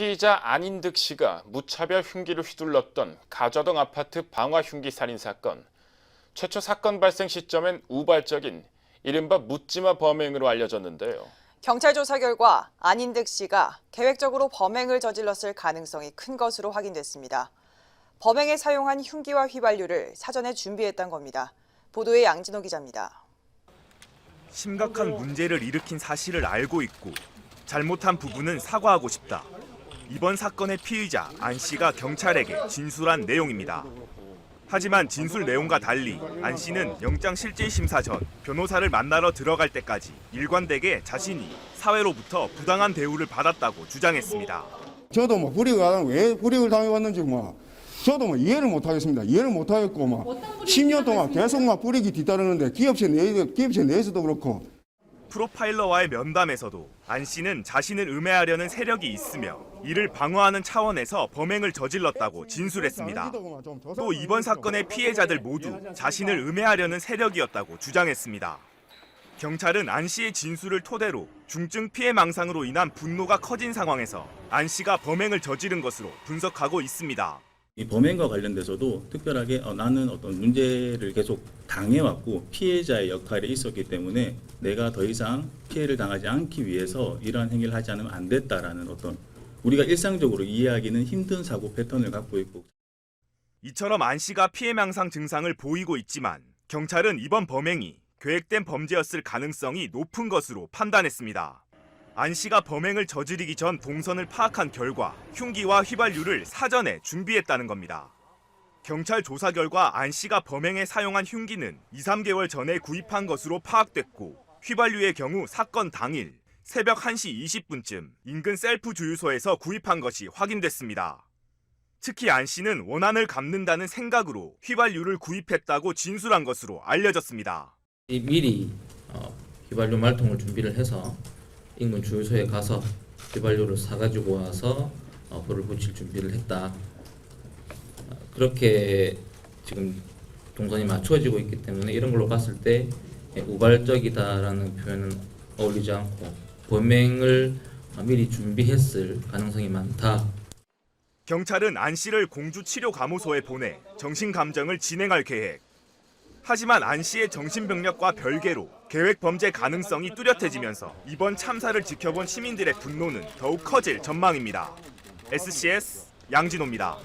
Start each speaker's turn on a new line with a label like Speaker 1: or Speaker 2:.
Speaker 1: 피의자 안인득 씨가 무차별 흉기를 휘둘렀던 가좌동 아파트 방화 흉기 살인 사건. 최초 사건 발생 시점엔 우발적인 이른바 묻지마 범행으로 알려졌는데요.
Speaker 2: 경찰 조사 결과 안인득 씨가 계획적으로 범행을 저질렀을 가능성이 큰 것으로 확인됐습니다. 범행에 사용한 흉기와 휘발유를 사전에 준비했던 겁니다. 보도에 양진호 기자입니다.
Speaker 3: 심각한 문제를 일으킨 사실을 알고 있고 잘못한 부분은 사과하고 싶다. 이번 사건의 피의자 안 씨가 경찰에게 진술한 내용입니다. 하지만 진술 내용과 달리 안 씨는 영장실질심사 전 변호사를 만나러 들어갈 때까지 일관되게 자신이 사회로부터 부당한 대우를 받았다고 주장했습니다.
Speaker 4: 저도 왜 불이익을 당해왔는지 저도 이해를 못하겠습니다. 이해를 못하겠고 10년 동안 계속 불이익이 뒤따르는데 기업체 내에서도 그렇고.
Speaker 3: 프로파일러와의 면담에서도 안 씨는 자신을 음해하려는 세력이 있으며 이를 방어하는 차원에서 범행을 저질렀다고 진술했습니다. 또 이번 사건의 피해자들 모두 자신을 음해하려는 세력이었다고 주장했습니다. 경찰은 안 씨의 진술을 토대로 중증 피해 망상으로 인한 분노가 커진 상황에서 안 씨가 범행을 저지른 것으로 분석하고 있습니다.
Speaker 5: 이 범행과 관련돼서도 특별하게 나는 어떤 문제를 계속 당해왔고 피해자의 역할에 있었기 때문에 내가 더 이상 피해를 당하지 않기 위해서 이러한 행위를 하지 않으면 안 됐다라는 어떤 우리가 일상적으로 이해하기는 힘든 사고 패턴을 갖고 있고.
Speaker 3: 이처럼 안 씨가 피해망상 증상을 보이고 있지만 경찰은 이번 범행이 계획된 범죄였을 가능성이 높은 것으로 판단했습니다. 안 씨가 범행을 저지르기 전 동선을 파악한 결과 흉기와 휘발유를 사전에 준비했다는 겁니다. 경찰 조사 결과 안 씨가 범행에 사용한 흉기는 2-3개월 전에 구입한 것으로 파악됐고 휘발유의 경우 사건 당일 새벽 1시 20분쯤 인근 셀프 주유소에서 구입한 것이 확인됐습니다. 특히 안 씨는 원한을 갚는다는 생각으로 휘발유를 구입했다고 진술한 것으로 알려졌습니다.
Speaker 6: 미리 휘발유 말통을 준비를 해서 인근 주유소에 가서 휘발유를 사가지고 와서 불을 붙일 준비를 했다. 그렇게 지금 동선이 맞춰지고 있기 때문에 이런 걸로 봤을 때 우발적이다라는 표현은 어울리지 않고 범행을 미리 준비했을 가능성이 많다.
Speaker 3: 경찰은 안 씨를 공주치료감호소에 보내 정신감정을 진행할 계획. 하지만 안 씨의 정신병력과 별개로 계획 범죄 가능성이 뚜렷해지면서 이번 참사를 지켜본 시민들의 분노는 더욱 커질 전망입니다. SCS 양진호입니다.